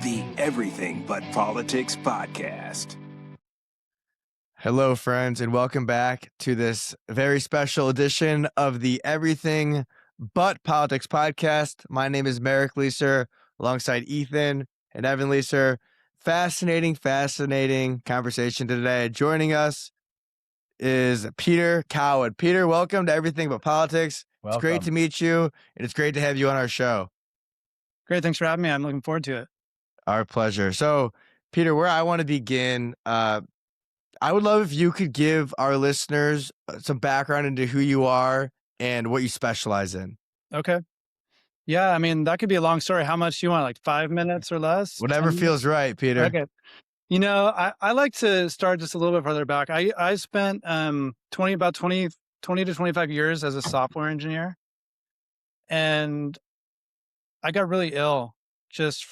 the Everything But Politics podcast. Hello, friends, and welcome back to this very special edition of the Everything But Politics podcast. My name is Merrick Leeser, alongside Ethan and Evan Leeser. Fascinating conversation today. Joining us is Peter Cowan. Peter, welcome to Everything But Politics. Welcome. It's great to meet you, and it's great to have you on our show. Great. Thanks for having me. I'm looking forward to it. Our pleasure. So, Peter, where I want to begin, I would love if you could give our listeners some background into who you are and what you specialize in. Okay. Yeah, I mean, that could be a long story. How much do you want? Like 5 minutes or less? Whatever feels right, Peter. Okay. You know, I like to start just a little bit further back. I spent 20 to 25 years as a software engineer. And I got really ill just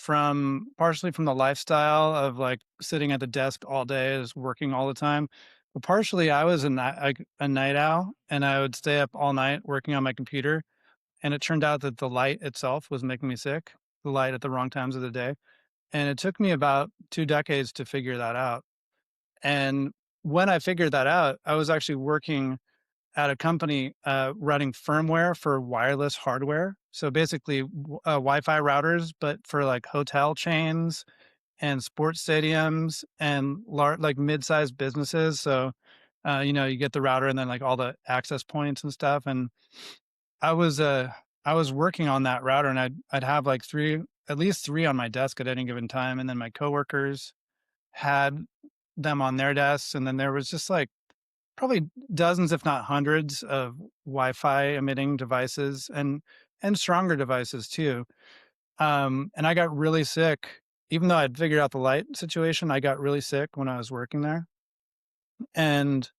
partially from the lifestyle of like sitting at the desk all day, is working all the time. But partially I was a night owl, and I would stay up all night working on my computer. And it turned out that the light itself was making me sick, the light at the wrong times of the day. And it took me about 2 decades to figure that out. And when I figured that out, I was actually working at a company running firmware for wireless hardware. So basically Wi-Fi routers, but for like hotel chains and sports stadiums and like mid-sized businesses. So, you get the router and then like all the access points and stuff. And I was working on that router, and I'd have like at least three on my desk at any given time. And then my coworkers had them on their desks. And then there was just like probably dozens, if not hundreds, of Wi-Fi emitting devices and stronger devices too. And I got really sick. Even though I'd figured out the light situation, I got really sick when I was working there. And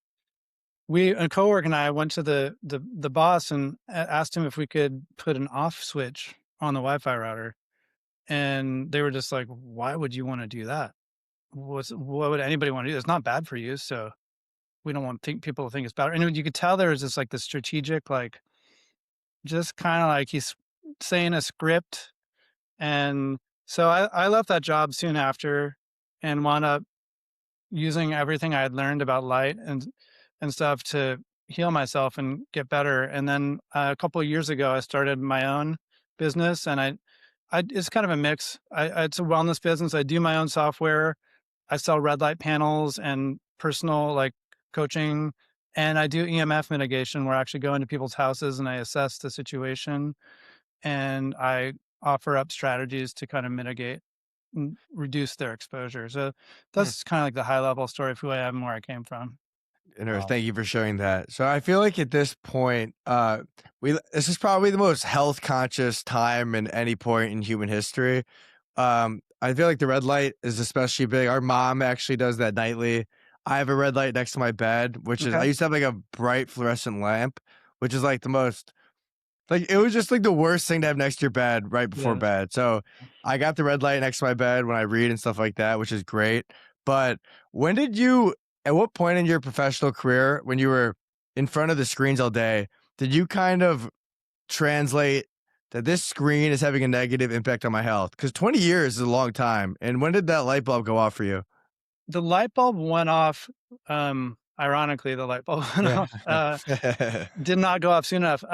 a coworker and I went to the boss and asked him if we could put an off switch on the Wi-Fi router. And they were just like, "Why would you want to do that? What would anybody want to do? It's not bad for you. So we don't want people to think it's bad." And you could tell there was just like the strategic, like just kind of like he's saying a script. And so I left that job soon after and wound up using everything I had learned about light and stuff to heal myself and get better. And then a couple of years ago, I started my own business, and it's kind of a mix. It's a wellness business. I do my own software. I sell red light panels and personal like coaching, and I do EMF mitigation, where I actually go into people's houses and I assess the situation, and I offer up strategies to kind of mitigate and reduce their exposure. So that's kind of like the high level story of who I am and where I came from. Thank you for sharing that. So I feel like at this point, this is probably the most health conscious time in any point in human history. I feel like the red light is especially big. Our mom actually does that nightly. I have a red light next to my bed, which is, I used to have like a bright fluorescent lamp, which is like the most, like, it was just like the worst thing to have next to your bed right before bed. So I got the red light next to my bed when I read and stuff like that, which is great. But at what point in your professional career, when you were in front of the screens all day, did you kind of translate that this screen is having a negative impact on my health? Because 20 years is a long time. And when did that light bulb go off for you? The light bulb went off. Ironically, the light bulb went off. Did not go off soon enough.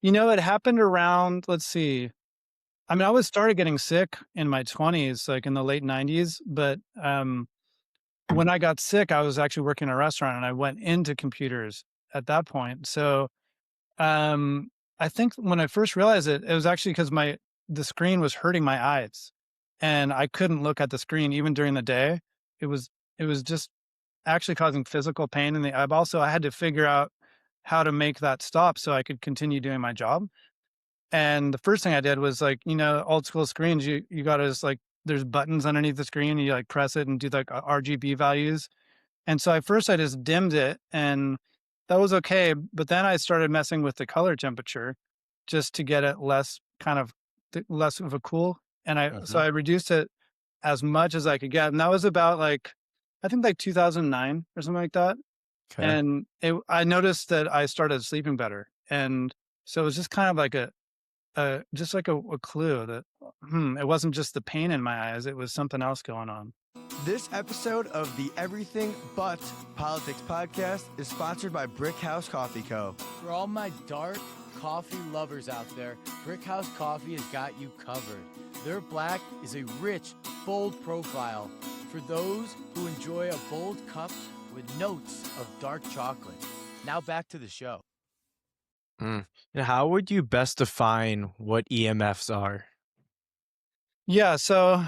It happened around, let's see. I mean, I started getting sick in my 20s, like in the late 90s. But when I got sick, I was actually working in a restaurant, and I went into computers at that point. So I think when I first realized it was actually because the screen was hurting my eyes, and I couldn't look at the screen even during the day. It was just actually causing physical pain in the eyeball. So I had to figure out how to make that stop so I could continue doing my job. And the first thing I did was like, old school screens, you got to just like, there's buttons underneath the screen, and you like press it and do like RGB values. And so at first I just dimmed it, and that was okay. But then I started messing with the color temperature just to get it less of a cool. And so I reduced it as much as I could get. And that was about I think 2009 or something like that. Okay. And I noticed that I started sleeping better. And so it was just kind of like just like a clue that it wasn't just the pain in my eyes; it was something else going on. This episode of the Everything But Politics podcast is sponsored by Brick House Coffee Co. For all my dark coffee lovers out there, Brick House Coffee has got you covered. Their black is a rich, bold profile for those who enjoy a bold cup with notes of dark chocolate. Now back to the show. How would you best define what EMFs are? Yeah, so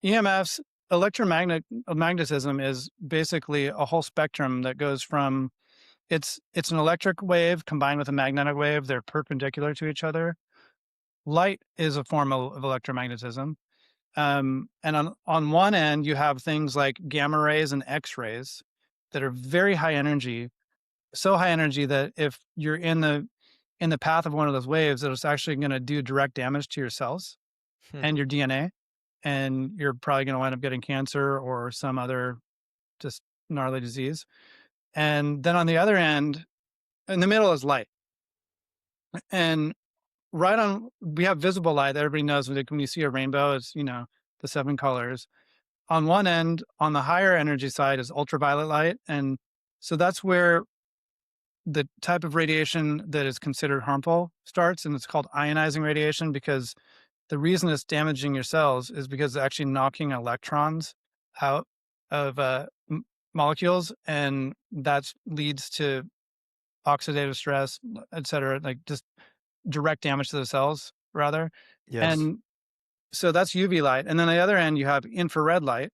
EMFs, magnetism is basically a whole spectrum that goes from it's an electric wave combined with a magnetic wave. They're perpendicular to each other. Light is a form of electromagnetism. And on one end, you have things like gamma rays and X-rays that are very high energy, so high energy that if you're in the path of one of those waves, it's actually going to do direct damage to your cells and your DNA, and you're probably going to wind up getting cancer or some other just gnarly disease. And then on the other end, in the middle is light, and we have visible light that everybody knows. Like when you see a rainbow, it's the 7 colors. On one end, on the higher energy side, is ultraviolet light, and so that's where the type of radiation that is considered harmful starts, and it's called ionizing radiation, because the reason it's damaging your cells is because it's actually knocking electrons out of molecules, and that leads to oxidative stress, et cetera, like just direct damage to the cells, rather. Yes. And so that's UV light. And then on the other end, you have infrared light,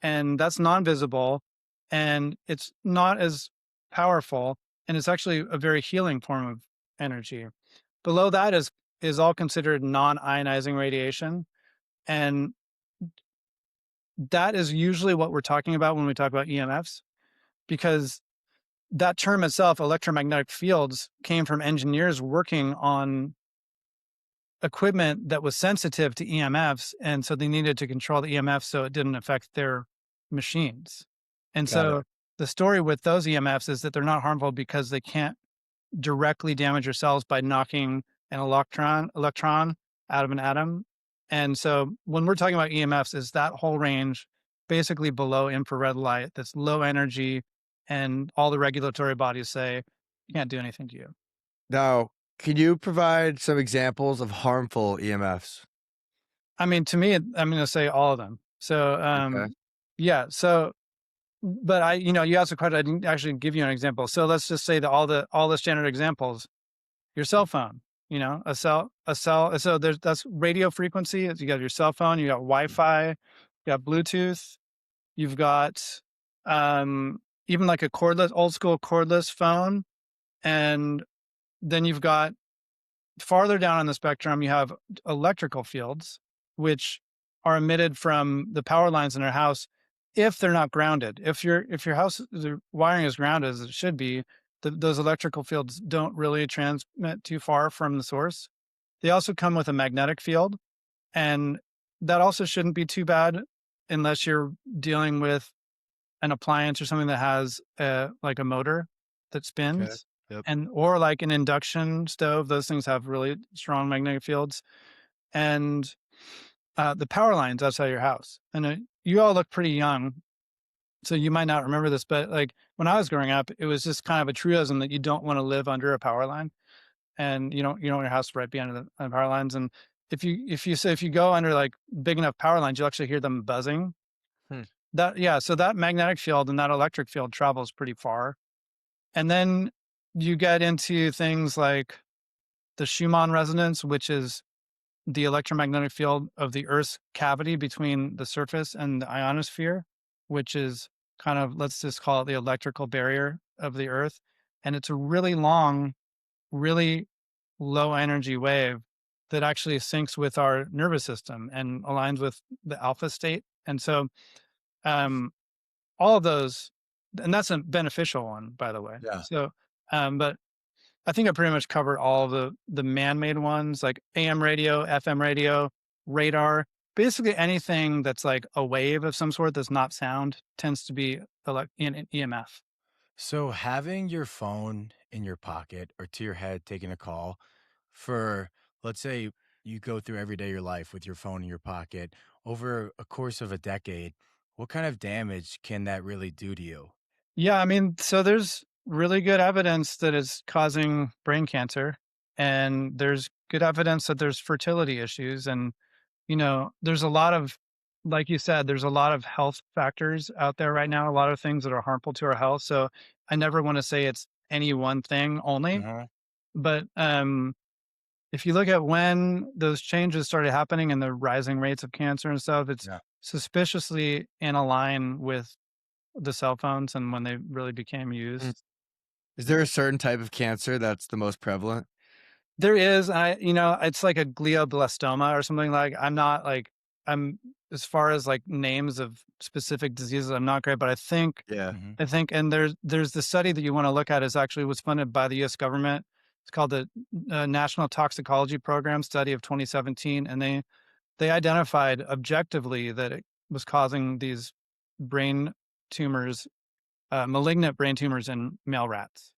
and that's non-visible, and it's not as powerful, and it's actually a very healing form of energy. Below that is all considered non-ionizing radiation, and that is usually what we're talking about when we talk about EMFs, because that term itself, electromagnetic fields, came from engineers working on equipment that was sensitive to EMFs, and so they needed to control the EMFs so it didn't affect their machines. And so the story with those EMFs is that they're not harmful because they can't directly damage your cells by knocking an electron out of an atom. And so when we're talking about EMFs, is that whole range basically below infrared light that's low energy, and all the regulatory bodies say you can't do anything to you. Now, can you provide some examples of harmful EMFs? I mean, to me, I'm going to say all of them. So, Okay. yeah. So, but you asked a question. I didn't actually give you an example. So let's just say that all the standard examples, your cell phone, a cell. So that's radio frequency. You got your cell phone, you got Wi-Fi, you got Bluetooth, you've got even like a old school cordless phone, and then you've got farther down on the spectrum, you have electrical fields, which are emitted from the power lines in our house if they're not grounded. If your house, the wiring is grounded as it should be, those electrical fields don't really transmit too far from the source. They also come with a magnetic field, and that also shouldn't be too bad unless you're dealing with an appliance or something that has like a motor that spins. Yep. Or like an induction stove. Those things have really strong magnetic fields. And the power lines outside your house. And you all look pretty young, so you might not remember this, but like when I was growing up, it was just kind of a truism that you don't want to live under a power line, and you don't want your house right behind the power lines. And if you go under like big enough power lines, you'll actually hear them buzzing. So that magnetic field and that electric field travels pretty far. And then you get into things like the Schumann resonance, which is the electromagnetic field of the Earth's cavity between the surface and the ionosphere, which is kind of, let's just call it the electrical barrier of the Earth. And it's a really long, really low energy wave that actually syncs with our nervous system and aligns with the alpha state. And so all of those, and that's a beneficial one, by the way. Yeah. So, but I think I pretty much covered all of the man-made ones, like AM radio, FM radio, radar. Basically anything that's like a wave of some sort that's not sound tends to be an EMF. So having your phone in your pocket or to your head taking a call for Let's say you go through every day of your life with your phone in your pocket. Over a course of a decade, what kind of damage can that really do to you? Yeah, I mean, so there's really good evidence that it's causing brain cancer, and there's good evidence that there's fertility issues. And, there's a lot of, like you said, there's a lot of health factors out there right now, a lot of things that are harmful to our health. So I never want to say it's any one thing only. Uh-huh. But if you look at when those changes started happening and the rising rates of cancer and stuff, it's Yeah. suspiciously in a line with the cell phones and when they really became Mm. used. Is there a certain type of cancer that's the most prevalent? There is, it's like a glioblastoma or something. Like I'm not like I'm as far as like names of specific diseases, I'm not great, but Yeah. Mhm. and there's the study that you want to look at is actually was funded by the U.S. government. It's called the National Toxicology Program study of 2017, and they identified objectively that it was causing these brain tumors, malignant brain tumors in male rats.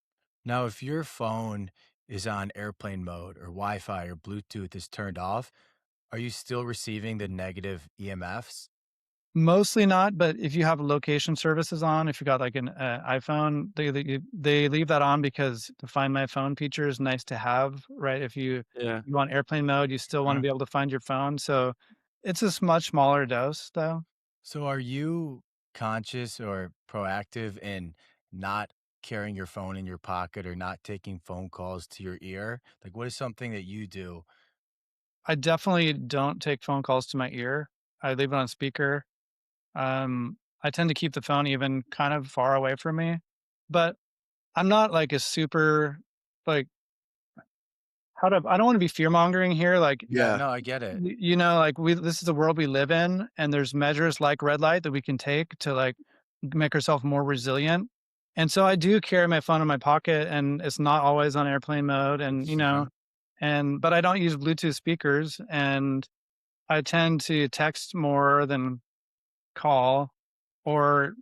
Now, if your phone is on airplane mode or Wi-Fi or Bluetooth is turned off, are you still receiving the negative EMFs? Mostly not, but if you have location services on, if you got like an iPhone, they leave that on because the Find My Phone feature is nice to have, right? If Yeah. you want airplane mode, you still want to Mhm. be able to find your phone. So it's a much smaller dose, though. So are you conscious or proactive in not carrying your phone in your pocket or not taking phone calls to your ear? Like, what is something that you do? I definitely don't take phone calls to my ear. I leave it on speaker. I tend to keep the phone even kind of far away from me, but I'm not like a super like I don't want to be fear mongering here. Like Yeah, Yeah. no, I get it. like this is the world we live in, and there's measures like red light that we can take to like make ourselves more resilient. And so I do carry my phone in my pocket, and it's not always on airplane mode, and Uh-huh. but I don't use Bluetooth speakers, and I tend to text more than call, or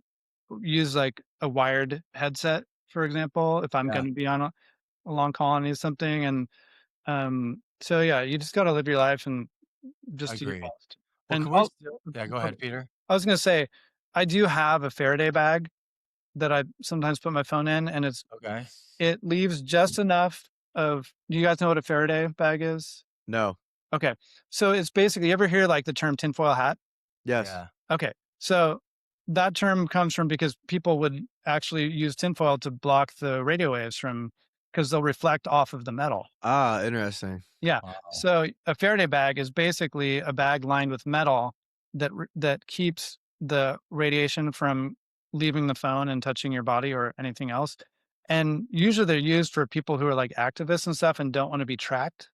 use like a wired headset, for example, if I'm Yeah, going to be on a long call and need something. And so yeah, you just got to live your life and just do your agreed. best. Well, And can we still Yeah, go ahead, okay, Peter. I was gonna say, I do have a Faraday bag that I sometimes put my phone in, and Okay. it leaves just enough of. Do you guys know what a Faraday bag is? No. Okay, so it's basically, you ever hear like the term tinfoil hat? Yes. Yeah. Okay, so that term comes from because people would actually use tinfoil to block the radio waves from, because they'll reflect off of the metal. Ah, interesting. Yeah. Wow. So a Faraday bag is basically a bag lined with metal that keeps the radiation from leaving the phone and touching your body or anything else. And usually they're used for people who are like activists and stuff and don't want to be tracked.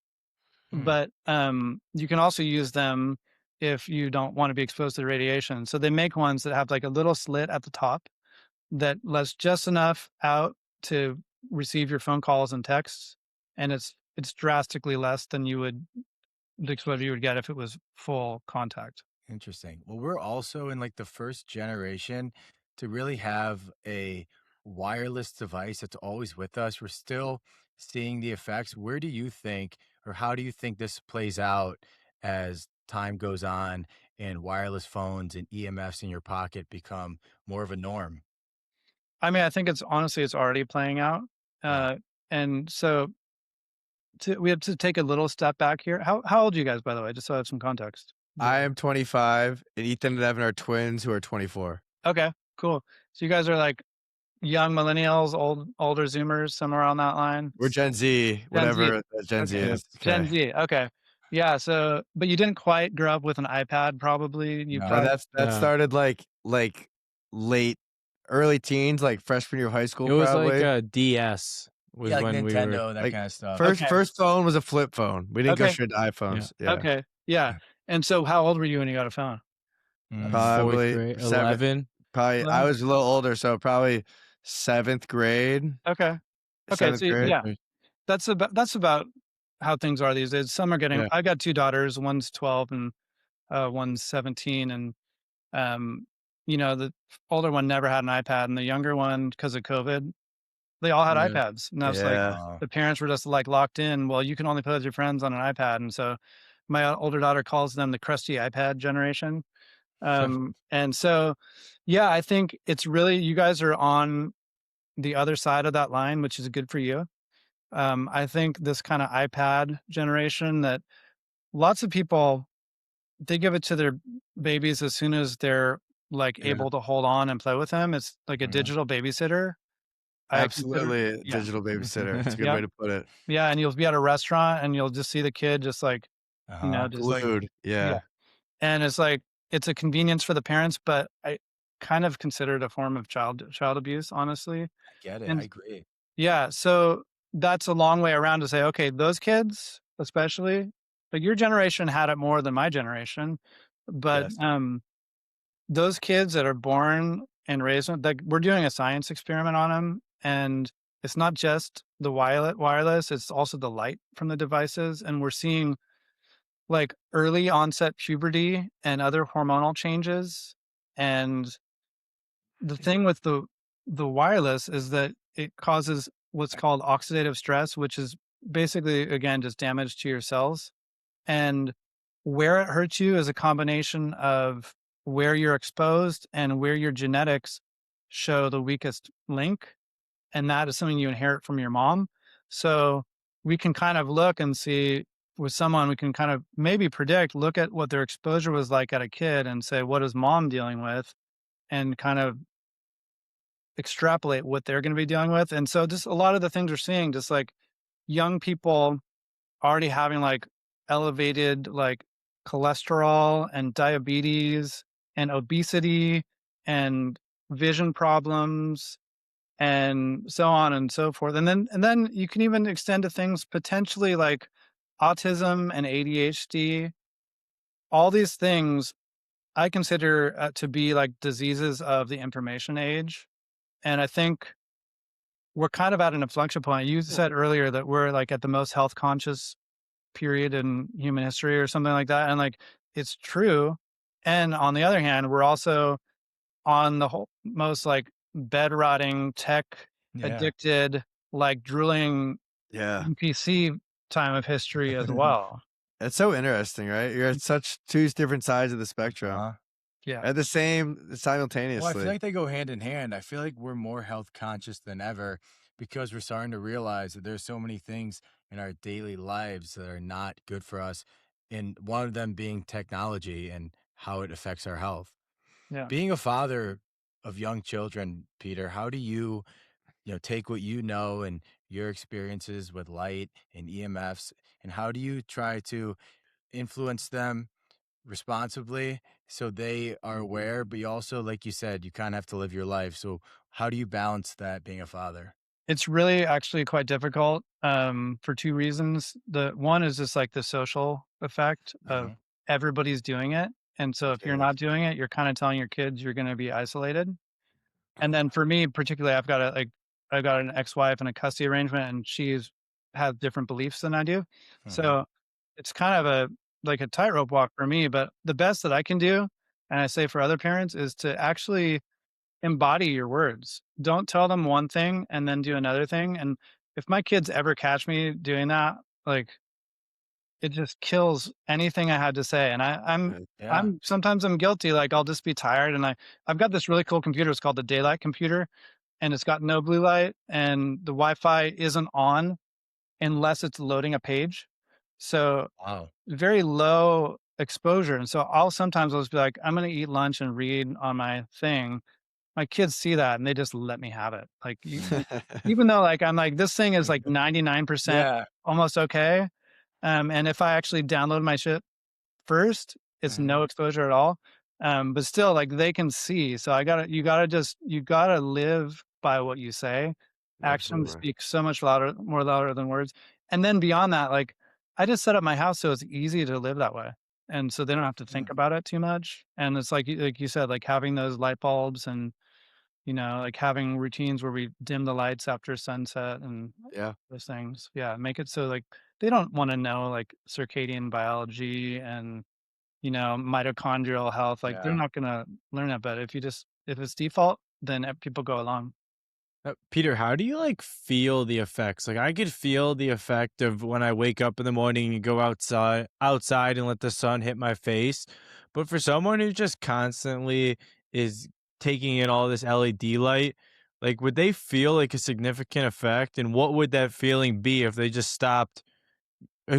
Hmm. But you can also use them if you don't want to be exposed to the radiation. So they make ones that have like a little slit at the top that lets just enough out to receive your phone calls and texts, and it's drastically less than you would the exposure you would get if it was full contact. Interesting. Well, we're also in like the first generation to really have a wireless device that's always with us. We're still seeing the effects. Where do you think, or how do you think this plays out as time goes on and wireless phones and EMFs in your pocket become more of a norm? I mean, I think it's honestly it's already playing out, Yeah. and so we have to take a little step back here. How old are you guys, by the way? Just so I have some context. I am 25, and Ethan and Evan are twins who are 24. Okay, cool. So you guys are like young millennials, older Zoomers, somewhere on that line. We're Gen Z, Gen Z. whatever that Gen Z Okay. is. Gen Okay. Z. Okay. Yeah. So, but you didn't quite grow up with an iPad, probably. You No. No, probably, that No. started like late early teens, like freshman year of high school, It was like probably. a DS was Yeah, like when we were. Nintendo, that Like kind of stuff. first Okay. first phone was a flip phone. We didn't go Okay. straight to iPhones. Yeah. Okay. Yeah. And so, how old were you when you got a phone? Fourth Probably grade, 7. 11. Probably I 11? was a little older, so probably 7th grade. Okay. Okay. 7th So, grade. yeah, that's about how things are these days. Some are getting. Yeah. I got two daughters. One's 12 and one's 17, and the older one never had an iPad, and the younger one, because of COVID, They all had Yeah. iPads, and I was like, Yeah. the parents were just like locked in. Well, you can only play with your friends on an iPad, and so my older daughter calls them the crusty iPad generation. And so, yeah, I think it's really you guys are on the other side of that line, which is good for you. I think this kind of iPad generation that lots of people they give it to their babies as soon as they're like Yeah. able to hold on and play with them. It's like a digital babysitter. I consider, Absolutely a yeah, digital babysitter. It's a good yeah, way to put it. yeah. And you'll be at a restaurant and you'll just see the kid just like, just like, Glued. yeah. Yeah. And it's like, it's a convenience for the parents, but I kind of consider it a form of child abuse, honestly. I get it. I And agree. yeah, so that's a long way around to say, okay, those kids, especially, like your generation had it more than my generation, but Yes. those kids that are born and raised with, like we're doing a science experiment on them, and it's not just the wireless, it's also the light from the devices, and we're seeing like early onset puberty and other hormonal changes. And the thing with the wireless is that it causes what's called oxidative stress, which is basically again just damage to your cells. And where it hurts you is a combination of where you're exposed and where your genetics show the weakest link. And that is something you inherit from your mom. So we can kind of look and see with someone, we can kind of maybe predict, look at what their exposure was like at a kid and say, what is mom dealing with? And kind of extrapolate what they're going to be dealing with. And so just a lot of the things we're seeing, just like young people already having like elevated like cholesterol and diabetes and obesity and vision problems and so on and so forth. And then you can even extend to things potentially like autism and ADHD. All these things I consider to be like diseases of the information age. And I think we're kind of at an inflection point. You said earlier that we're like at the most health conscious period in human history or something like that. And like it's true. And on the other hand, we're also on the whole most like bed rotting, tech addicted, like drooling Yeah. NPC time of history as well. It's so interesting, right? You're at such two different sides of the spectrum Yeah. at the same Well, I simultaneously. feel like they go hand in hand. I feel like we're more health conscious than ever because we're starting to realize that there's so many things in our daily lives that are not good for us. And one of them being technology and how it affects our health. Yeah. Being a father of young children, Peter, how do you take what you know and your experiences with light and EMFs, and how do you try to influence them responsibly so they are aware, but you also, like you said, you kind of have to live your life. So how do you balance that being a father? It's really actually quite difficult for two reasons. The one is just like the social effect of everybody's doing it. And so if you're Yes. not doing it, you're kind of telling your kids you're going to be isolated. And then for me particularly, I've got an ex-wife and a custody arrangement, and she's has different beliefs than I do. So it's kind of like a tightrope walk for me. But the best that I can do, and I say for other parents, is to actually embody your words. Don't tell them one thing and then do another thing. And if my kids ever catch me doing that, like it just kills anything I had to say. And Yeah. I'm sometimes I'm guilty. Like I'll just be tired, and I've got this really cool computer. It's called the Daylight computer, and it's got no blue light, and the Wi-Fi isn't on unless it's loading a page. So Wow. very low exposure. And so I'll just be like, I'm going to eat lunch and read on my thing. My kids see that and they just let me have it. Like even though like I'm like, this thing is like 99% Yeah. almost okay. And if I actually download my shit first, it's no exposure at all. But still like they can see. So you gotta live by what you say. Actions Absolutely. speak so much more louder than words. And then beyond that, like I just set up my house so it's easy to live that way. And so they don't have to think about it too much. And it's like you said, like having those light bulbs and like having routines where we dim the lights after sunset and Yeah. those things. Yeah, make it so like they don't want to know like circadian biology and mitochondrial health. Like they're Yeah. not gonna learn that. But if it's default, then people go along. Peter, how do you like feel the effects? Like I could feel the effect of when I wake up in the morning and go outside and let the sun hit my face. But for someone who just constantly is taking in all this LED light, like would they feel like a significant effect? And what would that feeling be if they just stopped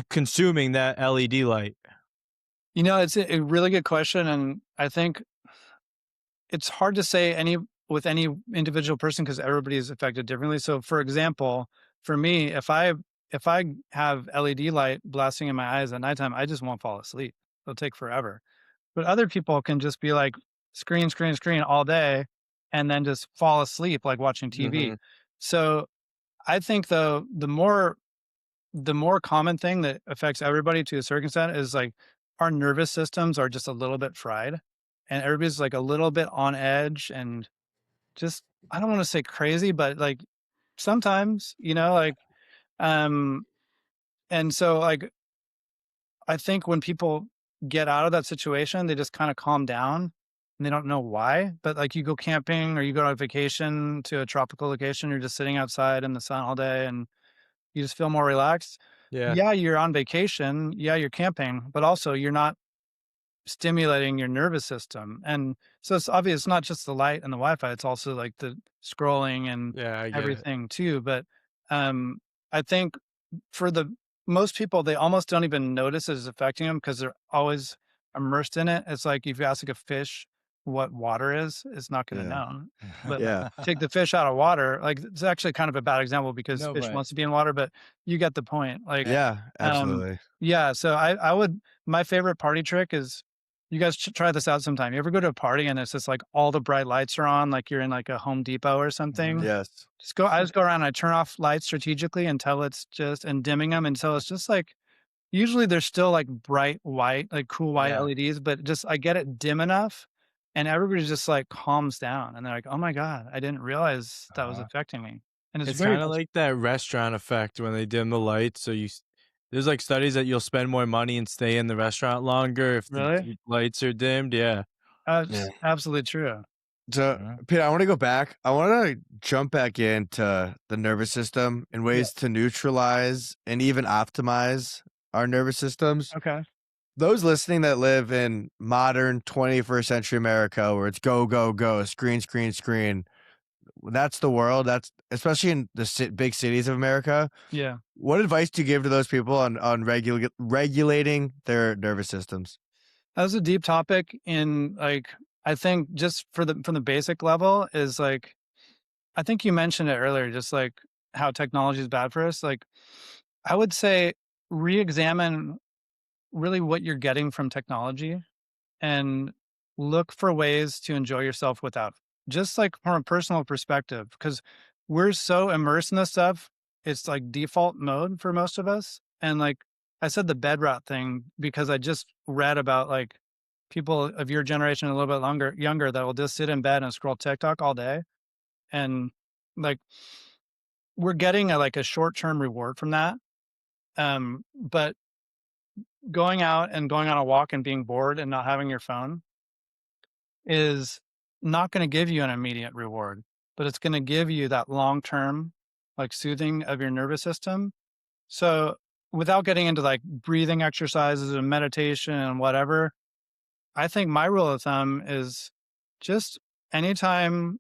consuming that LED light? It's a really good question, and I think it's hard to say with any individual person because everybody is affected differently. So, for example, for me, if I have LED light blasting in my eyes at nighttime, I just won't fall asleep. It'll take forever. But other people can just be like screen, screen, screen all day, and then just fall asleep like watching TV. Mhm. So, I think though the more common thing that affects everybody to a certain extent is like our nervous systems are just a little bit fried, and everybody's like a little bit on edge and just, I don't want to say crazy, but like sometimes, like, um, and so like I think when people get out of that situation, they just kind of calm down and they don't know why. But like you go camping or you go on vacation to a tropical location, you're just sitting outside in the sun all day and you just feel more relaxed. Yeah. Yeah, you're on vacation. Yeah, you're camping, but also you're not stimulating your nervous system. And so it's obvious it's not just the light and the Wi-Fi, it's also like the scrolling and Yeah, I get it. everything too. But I think for the most people, they almost don't even notice it's affecting them because they're always immersed in it. It's like if you ask like a fish what water is, it's not going to Yeah. know. But Yeah. take the fish out of water, like it's actually kind of a bad example because No, fish but wants to be in water, but you get the point. Like, Yeah, um, absolutely. yeah. So I would, my favorite party trick is you guys should try this out sometime. You ever go to a party and it's just like all the bright lights are on, like you're in like a Home Depot or something? Yes. I just go around and I turn off lights strategically until it's just, and dimming them until it's just like, usually they're still like bright white, like cool white Yeah. LEDs, but just I get it dim enough and everybody just like calms down and they're like, oh my God, I didn't realize that was affecting me. And it's It's very, kind of like that restaurant effect when they dim the lights. There's like studies that you'll spend more money and stay in the restaurant longer if the really, lights are dimmed. Yeah. Yeah. absolutely true. So, Peter, I want to go back. I want to jump back into the nervous system and ways to neutralize and even optimize our nervous systems. Okay. Those listening that live in modern 21st century America, where it's go, go, go, screen, screen, screen, that's the world. That's especially in the big cities of America. Yeah. What advice do you give to those people on regulating their nervous systems? That was a deep topic in like, I think just from the basic level is like, I think you mentioned it earlier, just like how technology is bad for us. Like, I would say re-examine really what you're getting from technology and look for ways to enjoy yourself without, just like from a personal perspective, because we're so immersed in this stuff. It's like default mode for most of us. And like I said, the bed rot thing, because I just read about like people of your generation, a little bit younger, that will just sit in bed and scroll TikTok all day. And like we're getting like a short-term reward from that. But going out and going on a walk and being bored and not having your phone is not going to give you an immediate reward, but it's going to give you that long-term like soothing of your nervous system. So without getting into like breathing exercises and meditation and whatever, I think my rule of thumb is just anytime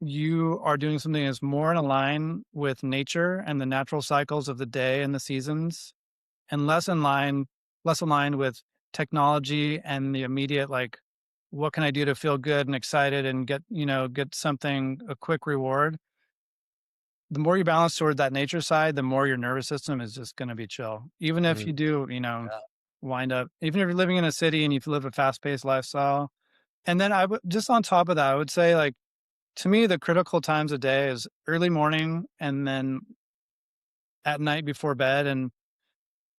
you are doing something that's more in line with nature and the natural cycles of the day and the seasons, and less aligned with technology and the immediate like, what can I do to feel good and excited and get something, a quick reward. The more you balance toward that nature side, the more your nervous system is just going to be chill. Even if you do, wind up, even if you're living in a city and you live a fast paced lifestyle. And then I would just on top of that, I would say like, to me, the critical times of day is early morning and then at night before bed. And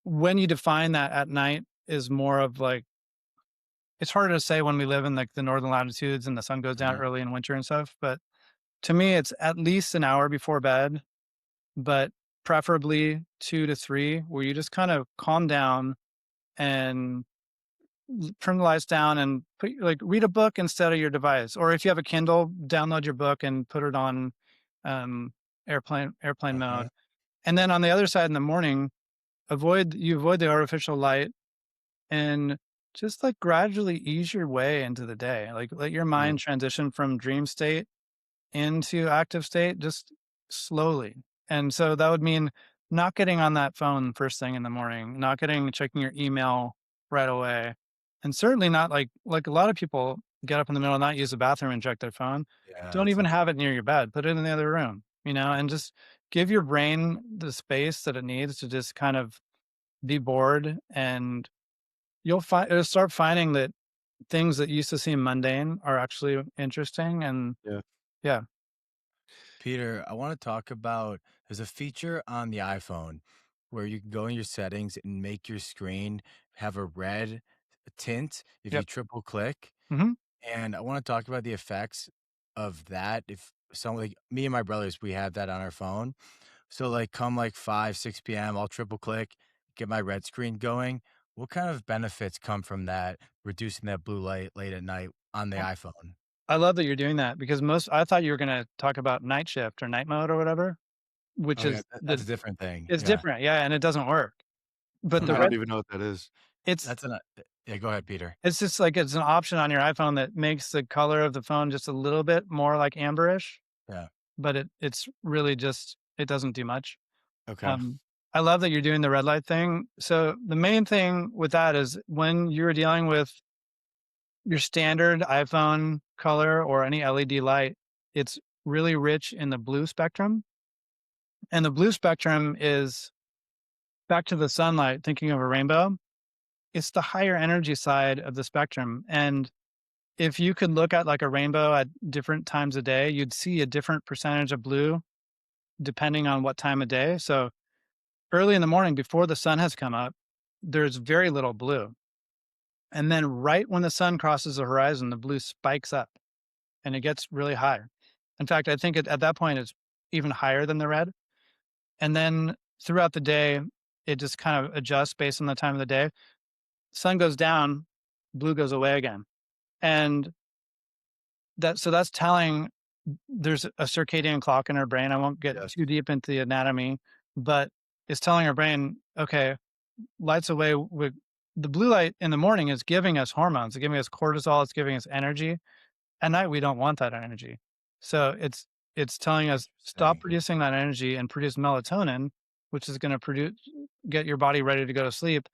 when you define that at night is more of like, it's harder to say when we live in like the northern latitudes and the sun goes down early in winter and stuff. But to me, it's at least an hour before bed, but preferably 2 to 3, where you just kind of calm down and turn the lights down and read a book instead of your device. Or if you have a Kindle, download your book and put it on um, airplane Uh-huh. mode. And then on the other side in the morning, avoid the artificial light and just like gradually ease your way into the day. Like let your mind transition from dream state into active state just slowly. And so that would mean not getting on that phone first thing in the morning, not checking your email right away. And certainly not like a lot of people get up in the middle, not use the bathroom and check their phone. Yeah, Don't it's even have it near your bed. Put it in the other room, and just give your brain the space that it needs to just kind of be bored, and it'll start finding that things that used to seem mundane are actually interesting. And Yeah. yeah. Peter, I want to talk about there's a feature on the iPhone where you can go in your settings and make your screen have a red tint if you Yep. triple click. Hmm. And I want to talk about the effects of that. If someone like me and my brothers, we have that on our phone. So like come like 5, 6 p.m., I'll triple click, get my red screen going. What kind of benefits come from that, reducing that blue light late at night on the iPhone? I love that you're doing that because I thought you were going to talk about night shift or night mode or whatever, which Oh yeah, is that's a different thing. it's Yeah. different. Yeah. And it doesn't work. But the I Okay. red, don't even know what that is. it's, That's an yeah, go ahead, Peter. it's just like it's an option on your iPhone that makes the color of the phone just a little bit more like amberish, Yeah. but it's really just, it doesn't do much. Okay. Um, I love that you're doing the red light thing. So the main thing with that is when you're dealing with your standard iPhone color or any LED light, it's really rich in the blue spectrum. And the blue spectrum is back to the sunlight, thinking of a rainbow. It's the higher energy side of the spectrum. And if you could look at like a rainbow at different times of day, you'd see a different percentage of blue depending on what time of day. So early in the morning before the sun has come up, there's very little blue. And then right when the sun crosses the horizon, the blue spikes up and it gets really high. In fact, I think at that point it's even higher than the red. And then throughout the day, it just kind of adjusts based on the time of the day. Sun goes down, blue goes away again. And that's telling there's a circadian clock in our brain. I won't get Yes. too deep into the anatomy, but it's telling our brain, okay, lights away with the blue light in the morning is giving us hormones, it's giving us cortisol, it's giving us energy. At night, we don't want that energy. So it's telling us stop Interesting. producing that energy and produce melatonin, which is going to get your body ready to go to sleep.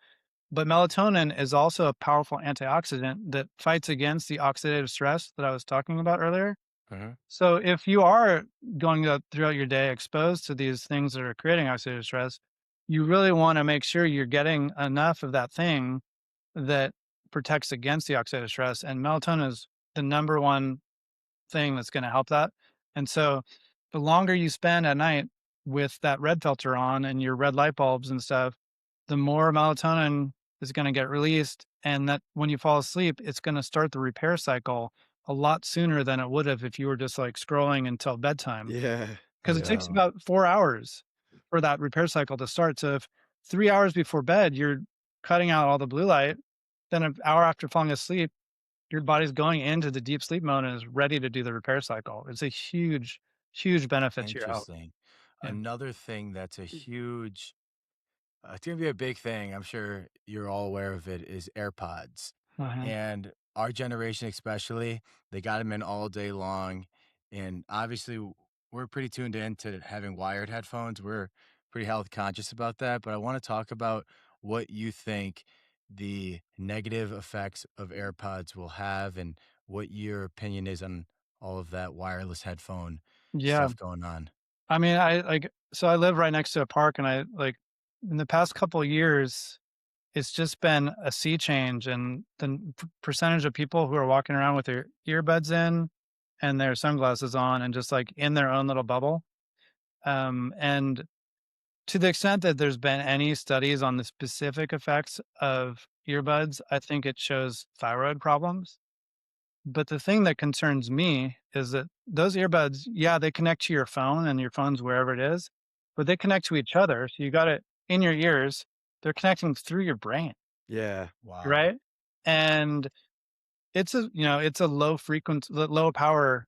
But melatonin is also a powerful antioxidant that fights against the oxidative stress that I was talking about earlier. Mhm. So if you are going throughout your day exposed to these things that are creating oxidative stress, you really want to make sure you're getting enough of that thing that protects against the oxidative stress. And melatonin is the number one thing that's going to help that. And so the longer you spend at night with that red filter on and your red light bulbs and stuff, the more melatonin is going to get released. And that when you fall asleep, it's going to start the repair cycle a lot sooner than it would have if you were just like scrolling until bedtime. Yeah. Because it takes Yeah. about 4 hours for that repair cycle to start. So if 3 hours before bed, you're cutting out all the blue light, then an hour after falling asleep, your body's going into the deep sleep mode and is ready to do the repair cycle. It's a huge, huge benefit to your health. Interesting. Yeah. Another thing that's a huge it's gonna be a big thing, I'm sure you're all aware of it, is AirPods. Uh-huh. And our generation especially, they got them in all day long, and obviously, we're pretty tuned in to having wired headphones, we're pretty health conscious about that, but I wanna talk about what you think the negative effects of AirPods will have and what your opinion is on all of that wireless headphone Yeah. stuff going on. I mean, so I live right next to a park and I like in the past couple of years, it's just been a sea change and the percentage of people who are walking around with their earbuds in and their sunglasses on and just like in their own little bubble. And to the extent that there's been any studies on the specific effects of earbuds, I think it shows thyroid problems. But the thing that concerns me is that those earbuds, yeah, they connect to your phone and your phone's wherever it is, but they connect to each other. So you got it in your ears, they're connecting through your brain, Yeah. Wow. right? And it's a low frequency, low power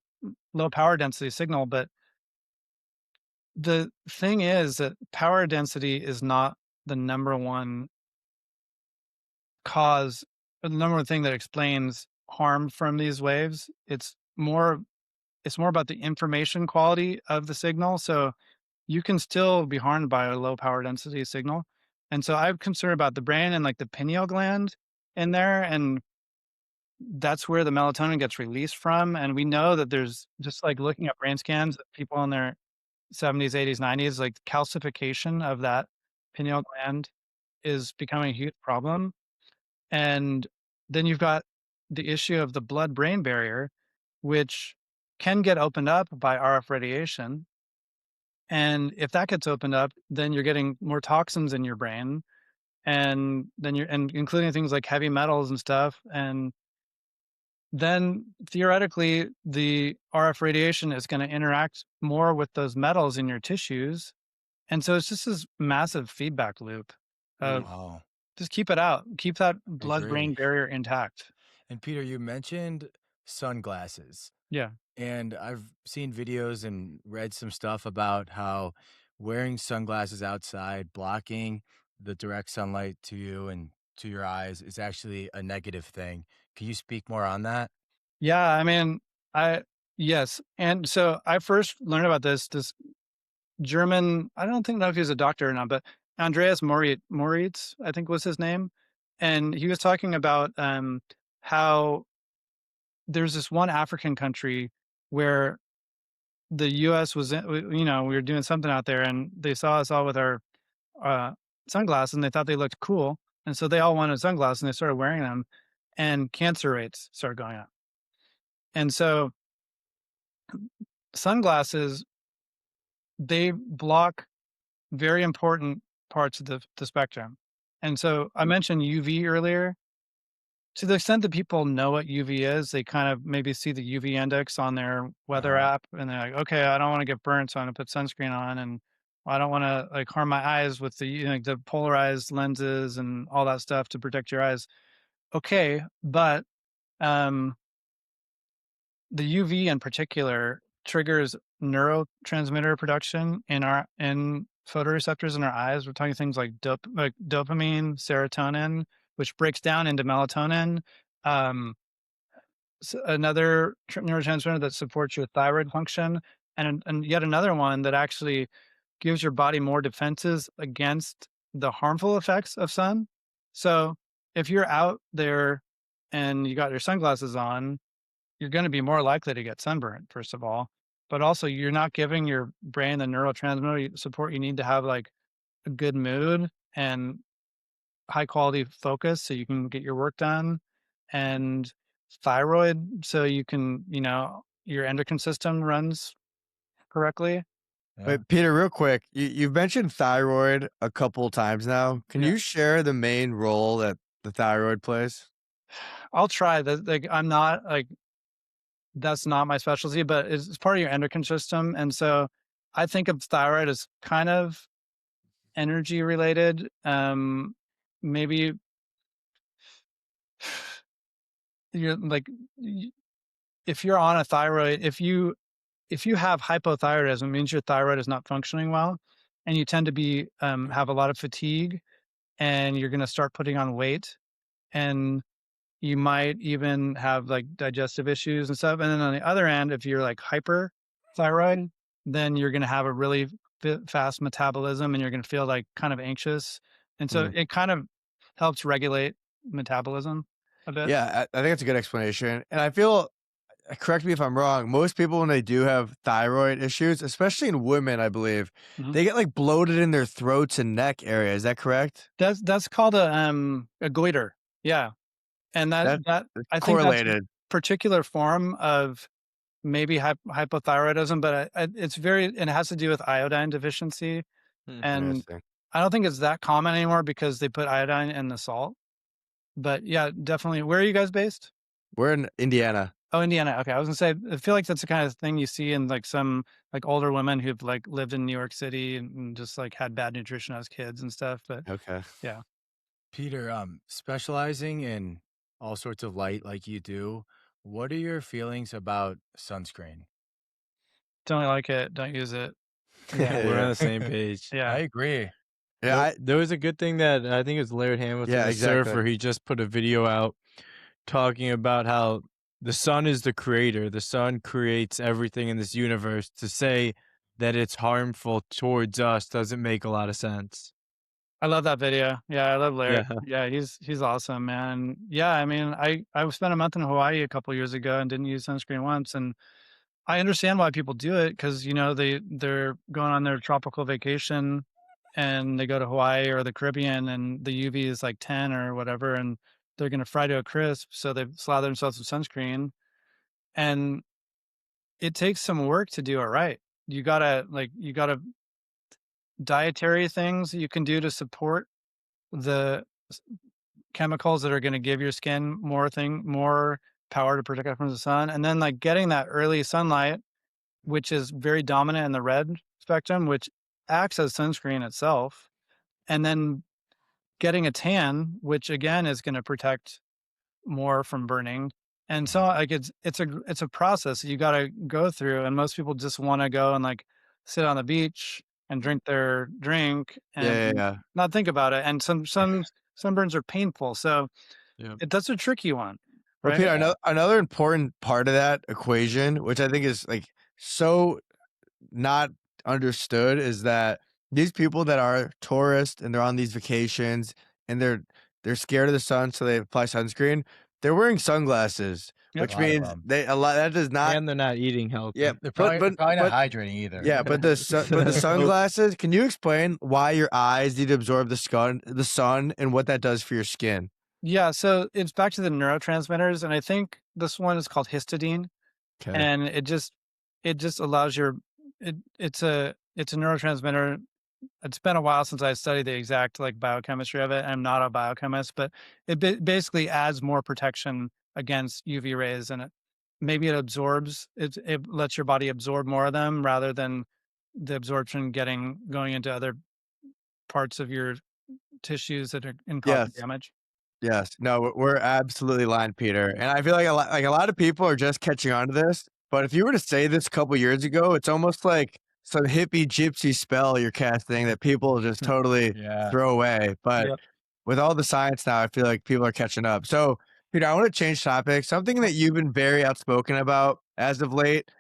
density signal, but the thing is that power density is not the number one cause, or the number one thing that explains harm from these waves. It's more about the information quality of the signal. So you can still be harmed by a low power density signal. And so I'm concerned about the brain and like the pineal gland in there. And that's where the melatonin gets released from. And we know that there's just like looking at brain scans, people in their 70s, 80s, 90s, like calcification of that pineal gland is becoming a huge problem. And then you've got the issue of the blood brain barrier, which can get opened up by RF radiation. And if that gets opened up, then you're getting more toxins in your brain. And then and including things like heavy metals and stuff. And then theoretically, the RF radiation is going to interact more with those metals in your tissues. And so it's just this massive feedback loop of Wow. just keep it out, keep that I blood agree. brain barrier intact. And Peter, you mentioned sunglasses. Yeah. And I've seen videos and read some stuff about how wearing sunglasses outside, blocking the direct sunlight to you and to your eyes is actually a negative thing. Can you speak more on that? Yeah. I mean, yes. And so I first learned about this German, I don't know if he was a doctor or not, but Andreas Moritz, I think was his name. And he was talking about how there's this one African country where the US was, we were doing something out there and they saw us all with our uh, sunglasses and they thought they looked cool. And so they all wanted sunglasses and they started wearing them and cancer rates started going up. And so sunglasses, they block very important parts of the spectrum. And so I mentioned UV earlier. To the extent that people know what UV is, they kind of maybe see the UV index on their weather Uh-huh. app and they're like, okay, I don't want to get burnt, so I'm gonna put sunscreen on and I don't want to like harm my eyes with the polarized lenses and all that stuff to protect your eyes. Okay, but um the UV in particular triggers neurotransmitter production in photoreceptors in our eyes. We're talking things like dopamine, serotonin, which breaks down into melatonin. Um, Another neurotransmitter that supports your thyroid function, and yet another one that actually gives your body more defenses against the harmful effects of sun. So if you're out there and you got your sunglasses on, you're going to be more likely to get sunburned, first of all. But also, you're not giving your brain the neurotransmitter support you need to have like a good mood and high quality focus so you can get your work done, and thyroid so you can, your endocrine system runs correctly. Yeah. But Peter, real quick, you've mentioned thyroid a couple times now. Can Yeah. you share the main role that the thyroid plays? I'll try that. Like, I'm not like, that's not my specialty, but it's part of your endocrine system. And so I think of thyroid as kind of energy related. Maybe you're like, if you're on a thyroid, if you have hypothyroidism, it means your thyroid is not functioning well, and you tend to be have a lot of fatigue, and you're going to start putting on weight, and you might even have like digestive issues and stuff. And then on the other end, if you're like hyperthyroid, then you're going to have a really fast metabolism, and you're going to feel like kind of anxious, and so Mm. it kind of helps regulate metabolism a bit. Yeah, I think that's a good explanation. And I feel, correct me if I'm wrong, most people, when they do have thyroid issues, especially in women, I believe, Mhm. they get like bloated in their throats and neck area. Is that correct? That's called a goiter. Yeah. And That that it's I think that's a correlated. particular form of maybe hypothyroidism, but it has to do with iodine deficiency. And Interesting. I don't think it's that common anymore because they put iodine in the salt. But yeah, definitely. Where are you guys based? We're in Indiana. Oh, Indiana. Okay. I was gonna say, I feel like that's the kind of thing you see in like some like older women who've like lived in New York City and just like had bad nutrition as kids and stuff. But Okay. yeah. Peter, specializing in all sorts of light like you do, what are your feelings about sunscreen? Don't like it. Don't use it. Yeah. We're on the same page. I Yeah. agree. Yeah, There was a good thing that I think it was Laird Hamilton, Yeah, the exactly. surfer. He just put a video out talking about how the sun is the creator. The sun creates everything in this universe. To say that it's harmful towards us doesn't make a lot of sense. I love that video. Yeah, I love Larry. Yeah. Yeah, he's awesome, man. Yeah, I mean, I spent a month in Hawaii a couple years ago and didn't use sunscreen once, and I understand why people do it because they're going on their tropical vacation, and they go to Hawaii or the Caribbean, and the UV is like 10 or whatever, and they're gonna fry to a crisp, so they slather themselves with sunscreen, and it takes some work to do it right. You gotta dietary things you can do to support the chemicals that are going to give your skin more power to protect it from the sun, and then like getting that early sunlight, which is very dominant in the red spectrum, which acts as sunscreen itself, and then getting a tan, which again is going to protect more from burning. And so like it's a process you got to go through, and most people just want to go and like sit on the beach and drink their drink Yeah, and yeah. not think about it. And some sunburns are painful, so Yeah. that's a tricky one, Well, right? Peter, another important part of that equation, which I think is like so not understood, is that these people that are tourists and they're on these vacations and they're scared of the sun, so they apply sunscreen. They're wearing sunglasses, Yep. which A lot of means them. a lot that does not. And they're not eating healthy. Yeah, They're probably not but hydrating either. yeah, but the sunglasses. Can you explain why your eyes need to absorb the sun, and what that does for your skin? Yeah, so it's back to the neurotransmitters, and I think this one is called histidine, Okay. and it just allows it's a neurotransmitter. It's been a while since I studied the exact like biochemistry of it. I'm not a biochemist, but it basically adds more protection against UV rays, and maybe it lets your body absorb more of them rather than the absorption going into other parts of your tissues that are in causing Yes. damage. Yes. No, we're absolutely aligned, Peter. And I feel like a lot of people are just catching on to this. But if you were to say this a couple years ago, it's almost like some hippie gypsy spell you're casting that people just totally Yeah. throw away. But Yep. with all the science now, I feel like people are catching up. So, Peter, I want to change topics. Something that you've been very outspoken about as of late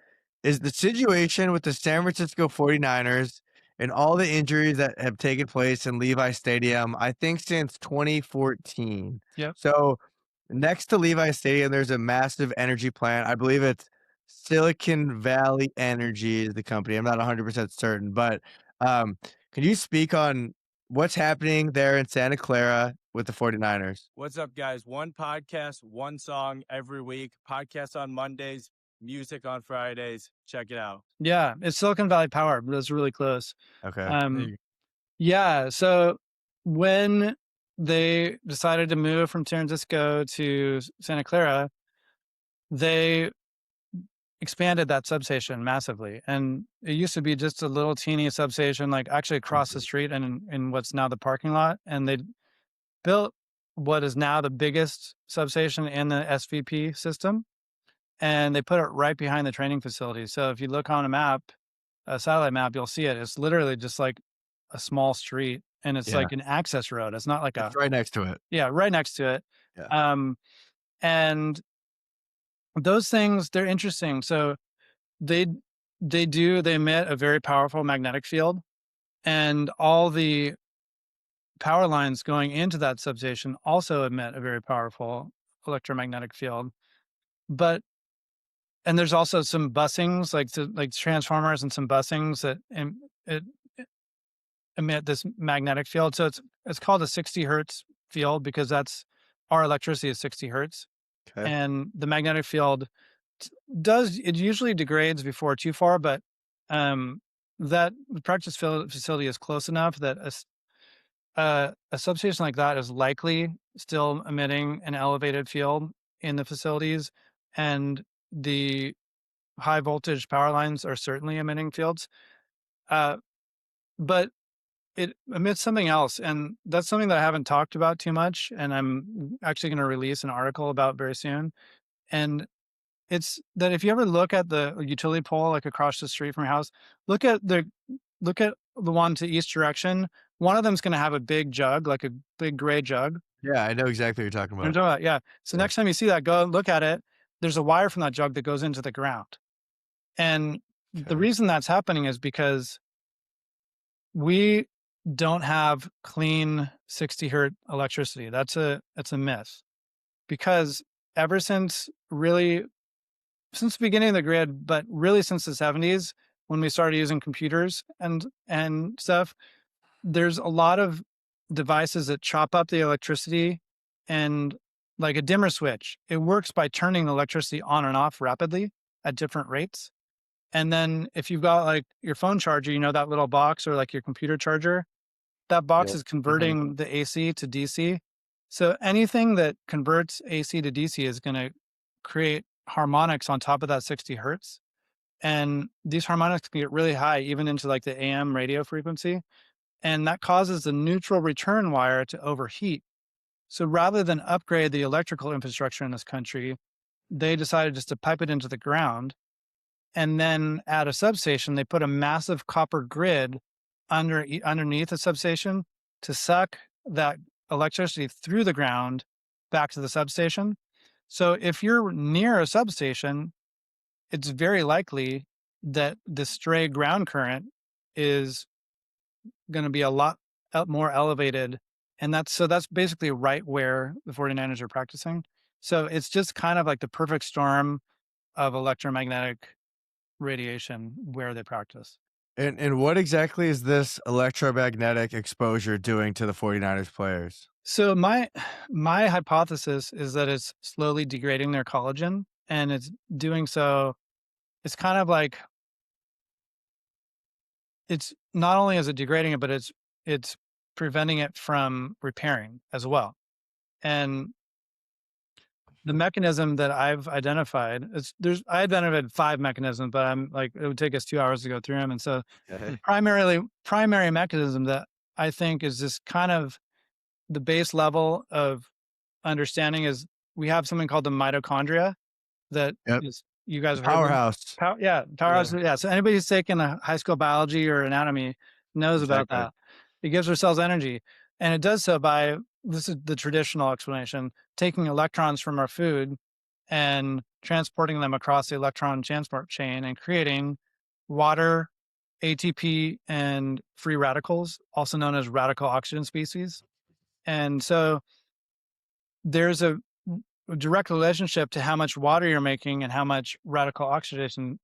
is the situation with the San Francisco 49ers and all the injuries that have taken place in Levi Stadium, I think since 2014. Yep. So next to Levi Stadium, there's a massive energy plant. I believe it's Silicon Valley Energy is the company. I'm not 100% certain, but can you speak on what's happening there in Santa Clara with the 49ers? What's up, guys? One podcast, one song every week. Podcast on Mondays, music on Fridays. Check it out. Yeah, it's Silicon Valley Power, but it's really close. Okay. Yeah, so when they decided to move from San Francisco to Santa Clara, they expanded that substation massively. And it used to be just a little teeny substation, like actually across the street and in what's now the parking lot. And they built what is now the biggest substation in the SVP system. And they put it right behind the training facility. So if you look on a satellite map, you'll see it. It's literally just like a small street, and it's Yeah. like an access road. It's not like It's right next to it. right next to it. Yeah. And those things, they're interesting. So they emit a very powerful magnetic field, and all the power lines going into that substation also emit a very powerful electromagnetic field. And there's also some busings, like transformers and some busings that emit this magnetic field. So it's called a 60 hertz field because that's our electricity is 60 hertz. Okay. And the magnetic field it usually degrades before too far, but that the practice facility is close enough that a substation like that is likely still emitting an elevated field in the facilities, and the high voltage power lines are certainly emitting fields. But it emits something else, and that's something that I haven't talked about too much, and I'm actually going to release an article about very soon. And it's that if you ever look at the utility pole like across the street from your house, look at the look at the one to each direction. One of them's going to have a big jug, like a big gray jug. Yeah, I know exactly what you're talking You know what I'm about. talking about? Yeah. So Yeah. next time you see that, go look at it. There's a wire from that jug that goes into the ground. And the Okay. reason that's happening is because we don't have clean 60 hertz electricity. That's a myth. Because ever since the beginning of the grid, but really since the 70s, when we started using computers and stuff, there's a lot of devices that chop up the electricity, and like a dimmer switch, it works by turning the electricity on and off rapidly at different rates. And then if you've got like your phone charger, you know, that little box, or like your computer charger, that box Yep. is converting the AC to DC. So anything that converts AC to DC is going to create harmonics on top of that 60 hertz. And these harmonics can get really high, even into like the AM radio frequency. And that causes the neutral return wire to overheat. So rather than upgrade the electrical infrastructure in this country, they decided just to pipe it into the ground. And then at a substation, they put a massive copper grid underneath the substation to suck that electricity through the ground back to the substation. So if you're near a substation, it's very likely that the stray ground current is going to be a lot more elevated. And that's basically right where the 49ers are practicing. So it's just kind of like the perfect storm of electromagnetic radiation where they practice. And what exactly is this electromagnetic exposure doing to the 49ers players? So my hypothesis is that it's slowly degrading their collagen, and it's doing so. It's kind of like, it's not only is it degrading it, but it's preventing it from repairing as well. And the mechanism that I've identified, I identified 5 mechanisms, but I'm like, it would take us 2 hours to go through them. And so Okay. primary mechanism that I think is this kind of the base level of understanding is, we have something called the mitochondria that Yep. is, you guys have heard of them? Powerhouse. Powerhouse. Yeah. So anybody who's taken a high school biology or anatomy knows about Exactly. that. It gives our cells energy, and it does so by, this is the traditional explanation, taking electrons from our food and transporting them across the electron transport chain and creating water, ATP, and free radicals, also known as radical oxygen species. And so there's a direct relationship to how much water you're making and how much actual oxygen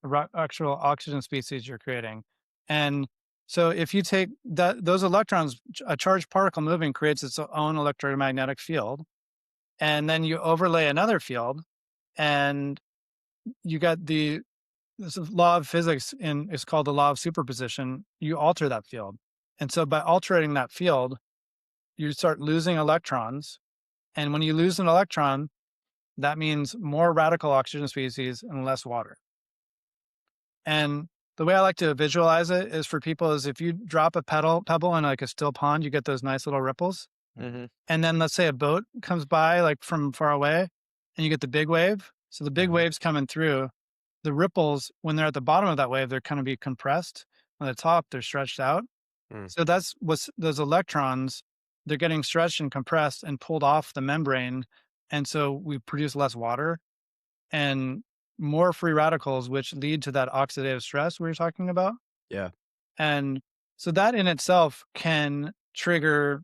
species you're creating. And so if you take those electrons, a charged particle moving creates its own electromagnetic field, and then you overlay another field, and you got this law of physics, it's called the law of superposition. You alter that field. And so by altering that field, you start losing electrons. And when you lose an electron, that means more radical oxygen species and less water. And the way I like to visualize it is, for people, is if you drop a pebble in like a still pond, you get those nice little ripples. Mm-hmm. And then let's say a boat comes by like from far away, and you get the big wave. So the big wave's coming through. The ripples, when they're at the bottom of that wave, they're going to be compressed. On the top, they're stretched out. So that's what's those electrons, they're getting stretched and compressed and pulled off the membrane. And so we produce less water and more free radicals, which lead to that oxidative stress we were talking about. Yeah. And so that in itself can trigger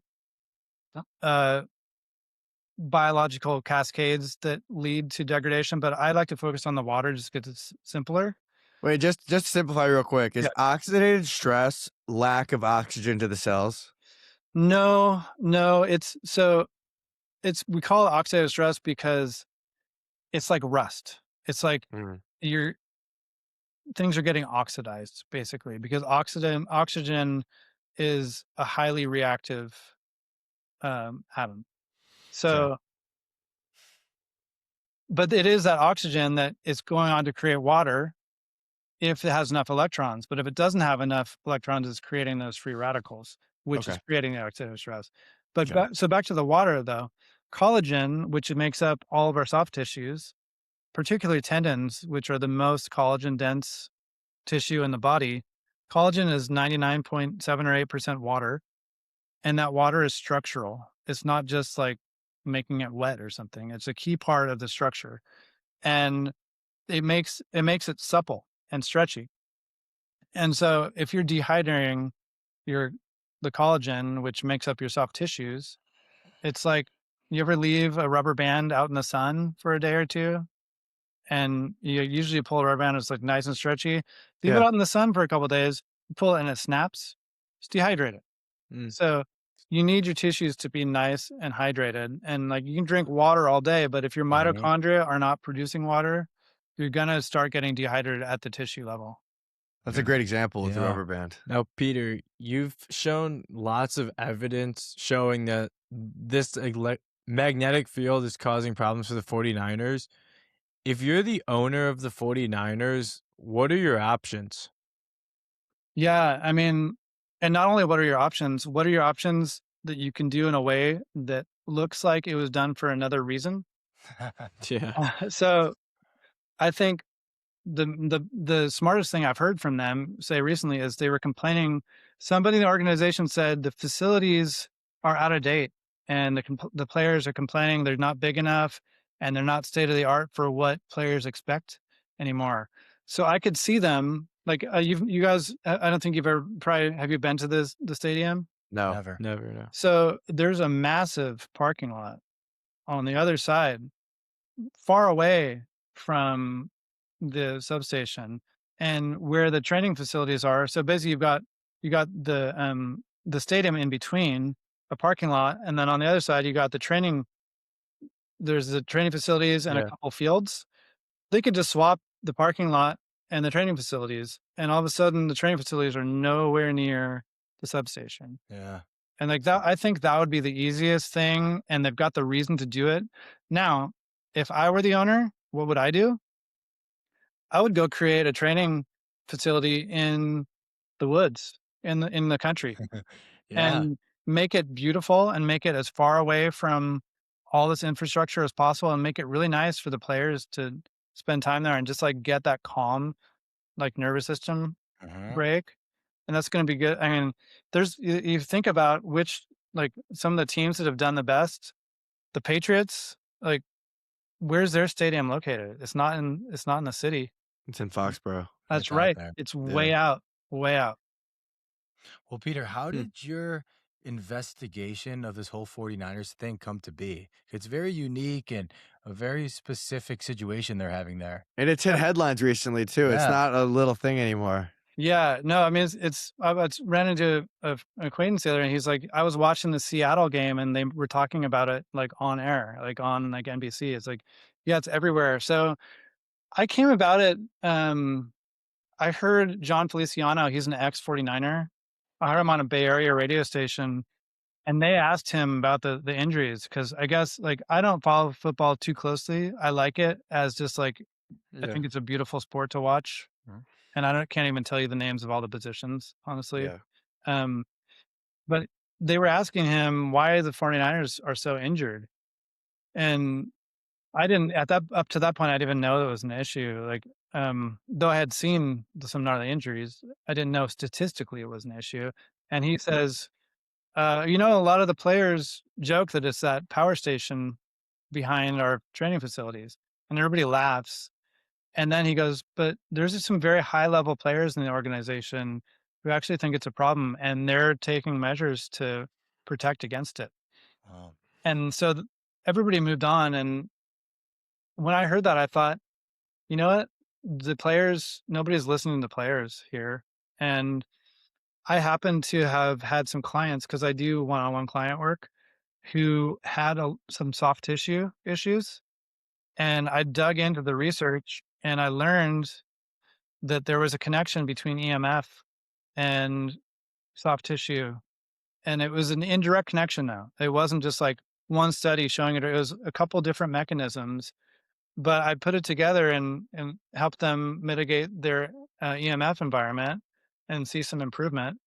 biological cascades that lead to degradation. But I like to focus on the water just because it's simpler. Wait, just to simplify real quick, is Yeah. oxidative stress lack of oxygen to the cells? No, we call it oxidative stress because it's like rust. It's like things are getting oxidized, basically, because oxygen is a highly reactive atom. So, but it is that oxygen that is going on to create water if it has enough electrons. But if it doesn't have enough electrons, it's creating those free radicals, which is Okay. creating the oxidative stress. But Okay. so back to the water, though, collagen, which makes up all of our soft tissues, particularly tendons, which are the most collagen dense tissue in the body, Collagen is 99.7 or 8% water, and that water is structural. It's not just like making it wet or something. It's a key part of the structure, and it makes it supple and stretchy. And so if you're dehydrating your the collagen, which makes up your soft tissues, it's like, you ever leave a rubber band out in the sun for a day or two, and you usually pull a rubber band, it's like nice and stretchy. Leave it Yeah. out in the sun for a couple of days, pull it and it snaps. It's dehydrated. Mm. So you need your tissues to be nice and hydrated. And like, you can drink water all day, but if your mitochondria are not producing water, you're gonna start getting dehydrated at the tissue level. That's a great example with the Yeah. rubber band. Now, Peter, you've shown lots of evidence showing that this magnetic field is causing problems for the 49ers. If you're the owner of the 49ers, what are your options? Yeah, I mean, and not only what are your options that you can do in a way that looks like it was done for another reason? Yeah. So I think the smartest thing I've heard from them say recently is they were complaining. Somebody in the organization said the facilities are out of date, and the players are complaining they're not big enough and they're not state of the art for what players expect anymore. So I could see them like, you guys. I don't think you've ever probably, have you been to the stadium? No. Never. Never know. So there's a massive parking lot on the other side, far away from the substation and where the training facilities are. So basically you got the stadium in between, a parking lot, and then on the other side you got there's the training facilities and a Yeah. couple fields. They could just swap the parking lot and the training facilities, and all of a sudden the training facilities are nowhere near the substation. Yeah. And like that, I think that would be the easiest thing, and they've got the reason to do it. Now, if I were the owner, what would I do? I would go create a training facility in the woods, in the country, Yeah. and make it beautiful and make it as far away from all this infrastructure as possible, and make it really nice for the players to spend time there and just like get that calm, like nervous system break. And that's going to be good. I mean, you think about which, like, some of the teams that have done the best, the Patriots, like, where's their stadium located? It's not in the city. It's in Foxborough. That's It's out right. there. It's Yeah. way out, way out. Well, Peter, how Hmm. did your investigation of this whole 49ers thing come to be? It's very unique and a very specific situation they're having there. And it's hit headlines recently too. It's Yeah. not a little thing anymore. Yeah, no, I mean, I ran into an acquaintance the other, and he's like, I was watching the Seattle game, and they were talking about it like on air, like on like NBC. It's like, yeah, it's everywhere. So I came about it. I heard John Feliciano. He's an ex 49er. I heard him on a Bay Area radio station, and they asked him about the injuries, because I guess, like, I don't follow football too closely. I like it as just like, I Yeah. think it's a beautiful sport to watch. Mhm. And can't even tell you the names of all the positions, honestly. Yeah. But they were asking him why the 49ers are so injured. And I didn't, up to that point, I didn't even know it was an issue. Like, though I had seen some gnarly injuries, I didn't know statistically it was an issue. And he says, a lot of the players joke that it's that power station behind our training facilities, and everybody laughs. And then he goes, but there's some very high level players in the organization who actually think it's a problem, and they're taking measures to protect against it. Wow. And so everybody moved on. And when I heard that, I thought, you know what? The players, nobody's listening to players here. And I happen to have had some clients, because I do one-on-one client work, who had some soft tissue issues. And I dug into the research, and I learned that there was a connection between EMF and soft tissue. And it was an indirect connection though. It wasn't just like one study showing it. It was a couple different mechanisms, but I put it together and helped them mitigate their EMF environment and see some improvement.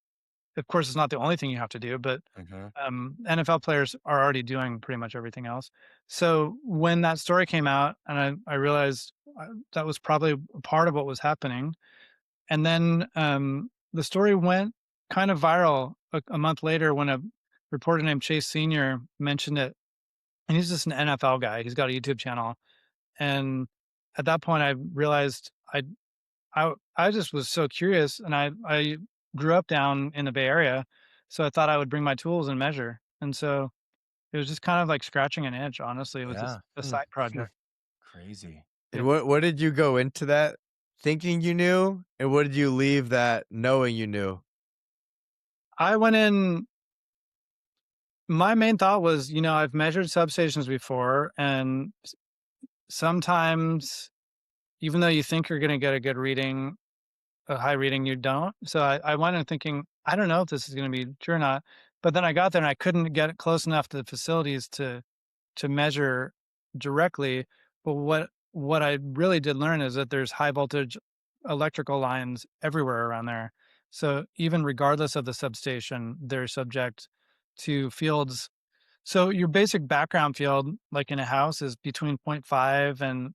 Of course, it's not the only thing you have to do, but NFL players are already doing pretty much everything else. So when that story came out, and I realized that was probably a part of what was happening. And then the story went kind of viral a month later when a reporter named Chase Senior mentioned it, and he's just an NFL guy. He's got a YouTube channel, and at that point, I realized I just was so curious, and I grew up down in the Bay Area, so I thought I would bring my tools and measure, and so it was just kind of like scratching an itch. Honestly, it was just a side project. Crazy. And what did you go into that thinking you knew, and what did you leave that knowing you knew? I went in. My main thought was, I've measured substations before, and sometimes, even though you think you're going to get a good reading, a high reading, you don't. So I went in thinking, I don't know if this is going to be true or not. But then I got there and I couldn't get close enough to the facilities to measure directly. But what I really did learn is that there's high voltage electrical lines everywhere around there. So even regardless of the substation, they're subject to fields. So your basic background field, like in a house, is between 0.5 and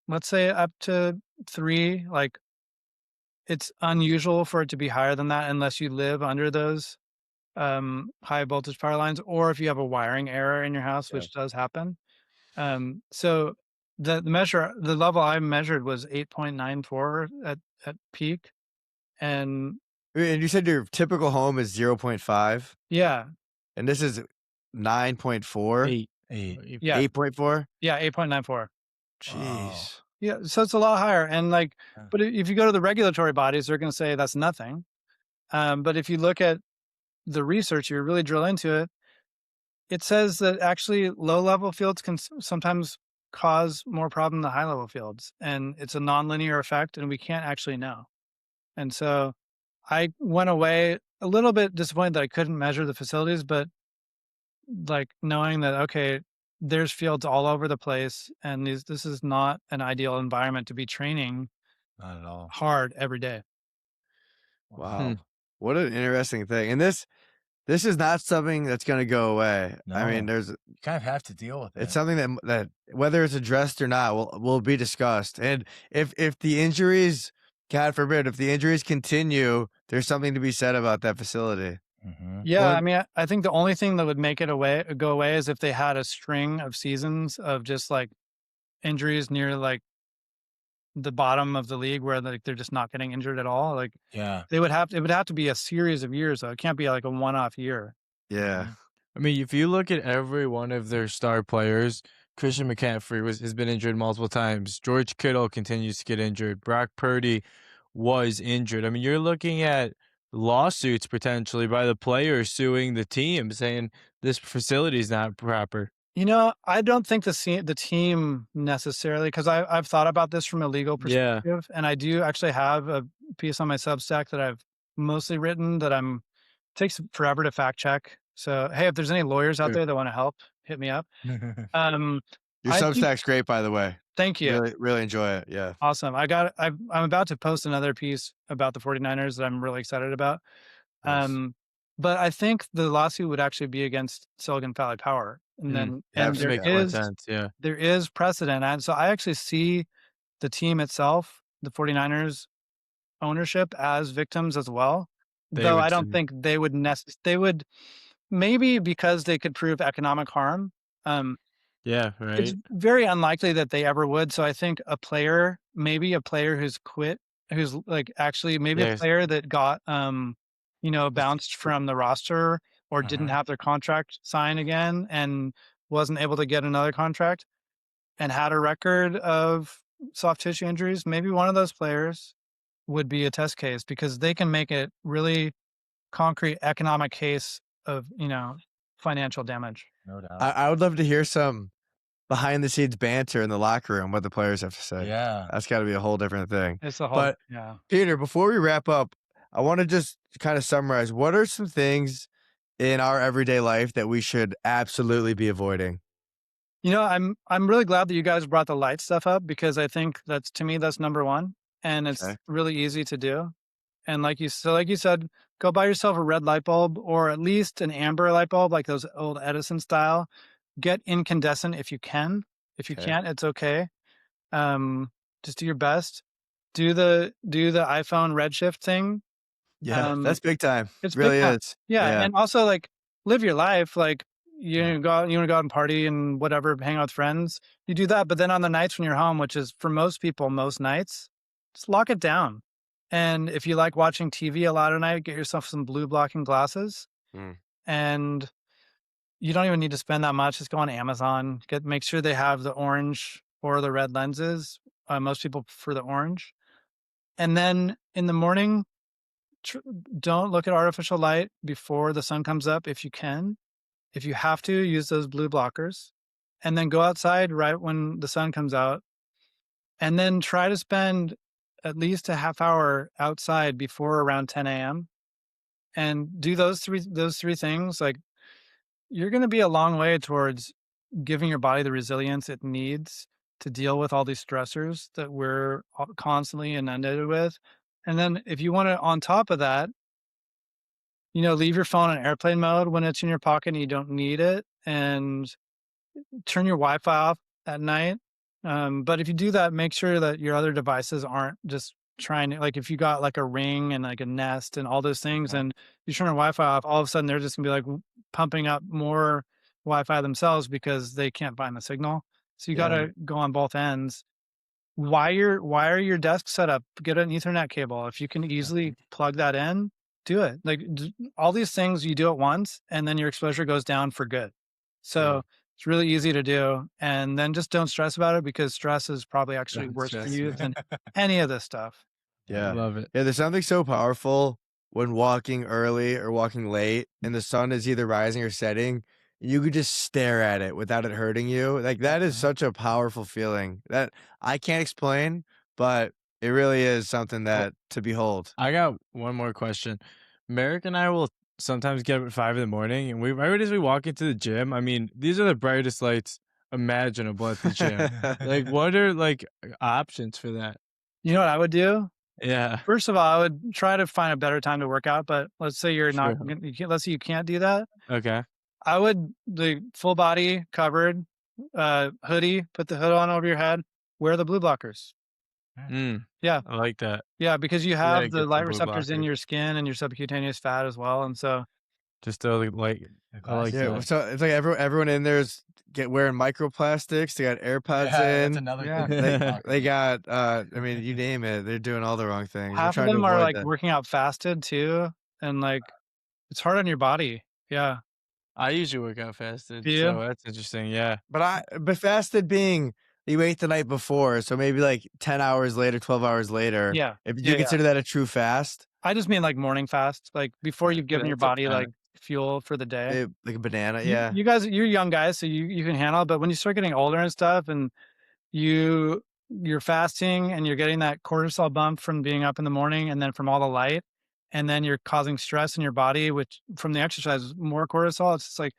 let's say up to 3. Like, it's unusual for it to be higher than that unless you live under those high voltage power lines, or if you have a wiring error in your house, which does happen. So the level I measured was 8.94 at peak, and And you said your typical home is 0.5, yeah, and this is 9.4, 8. yeah, 8.4. yeah, 8.94. Jeez. Yeah, so it's a lot higher, and like, Yeah. but if you go to the regulatory bodies, they're going to say that's nothing. But if you look at the research, you really drill into it, it says that actually low level fields can sometimes cause more problem than high level fields. And it's a nonlinear effect, and we can't actually know. And so I went away a little bit disappointed that I couldn't measure the facilities, but like knowing that, okay, there's fields all over the place, and this is not an ideal environment to be training Not at all. hard every day. Wow. What an interesting thing. And this is not something that's going to go away. I mean, No. there's You kind of have to deal with it. it's something that whether it's addressed or not will be discussed. And if the injuries, God forbid, if the injuries continue, there's something to be said about that facility. Mhm. Yeah, Well- I mean, I think the only thing that would make it go away is if they had a string of seasons of just like injuries near like the bottom of the league where like they're just not getting injured at all. Like Yeah. it would have to be a series of years though. It can't be like a one-off year. Yeah. I mean, if you look at every one of their star players, Christian McCaffrey has been injured multiple times. George Kittle continues to get injured. Brock Purdy was injured. I mean, you're looking at lawsuits potentially by the players suing the team, saying this facility is not proper. I don't think the team necessarily, because I've thought about this from a legal Yeah. perspective, and I do actually have a piece on my Substack that I've mostly written that takes forever to fact check. So hey, if there's any lawyers out Sure. there that want to help, hit me up. Um, Your I do- Substack's great, by the way. Thank you. Really, really enjoy it. Yeah. Awesome. I'm about to post another piece about the 49ers that I'm really excited about. Nice. But I think the lawsuit would actually be against Silicon Valley Power. And then and Absolutely. there Makes more is sense. Yeah. there is precedent. And so I actually see the team itself, the 49ers ownership, as victims as well. They Though would I don't sue. think they would maybe because they could prove economic harm. Yeah. It's Right. very unlikely that they ever would. So I think maybe a player who's quit, who's like actually maybe a Yes. player that got bounced from the roster or didn't Uh-huh. have their contract signed again and wasn't able to get another contract and had a record of soft tissue injuries, maybe one of those players would be a test case because they can make it really concrete economic case of, financial damage. No doubt. I would love to hear some behind the scenes banter in the locker room, what the players have to say. Yeah. That's got to be a whole different thing. It's a whole, But yeah. Peter, before we wrap up, I want to just kind of summarize what are some things in our everyday life that we should absolutely be avoiding? I'm really glad that you guys brought the light stuff up because I think to me that's number one, and it's Okay. really easy to do. And like you said, go buy yourself a red light bulb or at least an amber light bulb, like those old Edison style. Get incandescent if you can. If you Okay. can't, it's okay. Just do your best. Do the iPhone Redshift thing. Yeah, that's big time. It's big Really time. is. Yeah, and also, like, live your life, like, you wanna go out and party and whatever, hang out with friends, you do that, but then on the nights when you're home, which is for most people, most nights, just lock it down. And if you like watching TV a lot at night, get yourself some blue blocking glasses, Mm. and you don't even need to spend that much, just go on Amazon, make sure they have the orange or the red lenses, most people prefer the orange. And then in the morning, don't look at artificial light before the sun comes up if you can. If you have to, use those blue blockers, and then go outside right when the sun comes out, and then try to spend at least a half hour outside before around 10 a.m. and do those three things. Like, you're going to be a long way towards giving your body the resilience it needs to deal with all these stressors that we're constantly inundated with. And then if you want to, on top of that, leave your phone on airplane mode when it's in your pocket and you don't need it, and turn your Wi-Fi off at night. But if you do that, make sure that your other devices aren't just trying to, like, if you got like a Ring and like a Nest and all those things, and you turn your Wi-Fi off, all of a sudden they're just gonna be like pumping up more Wi-Fi themselves because they can't find the signal. So you got to go on both ends. Wire your desk set up. Get an Ethernet cable. If you can easily plug that in, do it. Like, all these things you do at once, and then your exposure goes down for good. So it's really easy to do. And then just don't stress about it, because stress is probably actually worse for you than any of this stuff. Yeah. Love it. Yeah, there's something so powerful when walking early or walking late and the sun is either rising or setting. You could just stare at it without it hurting you. Like, that is such a powerful feeling that I can't explain, but it really is something that to behold. I got one more question. Merrick and I will sometimes get up at 5 in the morning, and right as we walk into the gym, I mean, these are the brightest lights imaginable at the gym. Like, what are options for that? You know what I would do? Yeah. First of all, I would try to find a better time to work out, but let's say you're not, let's say you can't do that. Okay. I would, the full body covered, hoodie, put the hood on over your head, wear the blue blockers. Yeah. I like that. Yeah, because you have get the some light blue receptors in blockers. your skin and your subcutaneous fat as well. And so, Just to I like Yeah, that. so it's like everyone in there is wearing microplastics. They got AirPods in. That's another thing. They got I mean, you name it. They're doing all the wrong things. They're half of trying to them are avoid like that. working out fasted too. And like, it's hard on your body. Yeah. I usually work out fasted, Do you? so that's interesting. Yeah. But fasted being you ate the night before, so maybe like 10 hours later, 12 hours later. Yeah. If Yeah, you consider that a true fast, I just mean like morning fast, like before you've given your that's body okay. like fuel for the day. like a banana, You- yeah. You guys, you're young guys, so you can handle it. But when you start getting older and stuff, and you're fasting and you're getting that cortisol bump from being up in the morning and then from all the light, and then you're causing stress in your body, which from the exercise, more cortisol. It's just like,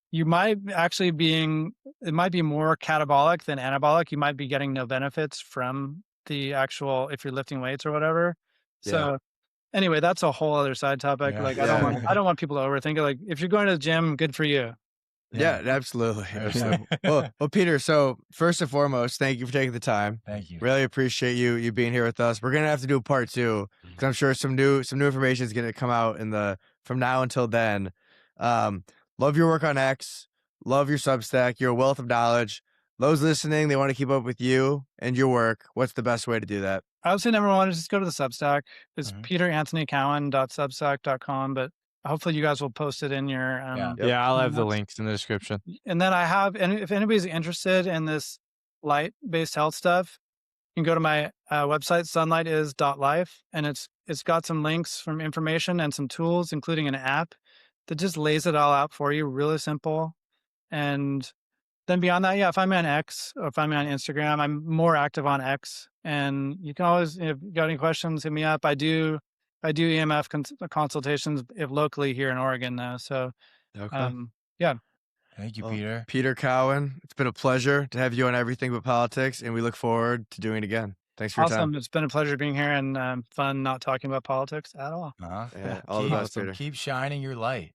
you might actually it might be more catabolic than anabolic. You might be getting no benefits from the actual, if you're lifting weights or whatever. So anyway, that's a whole other side topic. Yeah. Like, Yeah. I don't want people to overthink it. Like, if you're going to the gym, good for you. Yeah, absolutely. Absolutely. well, Peter, so first and foremost, thank you for taking the time. Thank you. Really appreciate you being here with us. We're gonna have to do a part 2 because I'm sure some new information is gonna come out from now until then. Love your work on X. Love your Substack. You're a wealth of knowledge. Those listening, they want to keep up with you and your work. What's the best way to do that? I would say number one is just go to the Substack. It's Mhm. peteranthonycowan.substack.com, but hopefully you guys will post it in your Yeah. Yep. Yeah, I'll have the That's- links in the description. And then I have, and if anybody's interested in this light-based health stuff, you can go to my website, sunlightis.life, and it's got some links from information and some tools, including an app that just lays it all out for you, really simple. And then beyond that, yeah, find me on X or find me on Instagram. I'm more active on X, and you can always, if you got any questions, hit me up. I do EMF consultations if locally here in Oregon now. So, Okay. yeah. Thank you, Well, Peter. Peter Cowan, it's been a pleasure to have you on Everything But Politics, and we look forward to doing it again. Thanks for your time. Awesome. It's been a pleasure being here, and fun not talking about politics at all. Uh-huh. Yeah, all the best, Peter. Keep shining your light.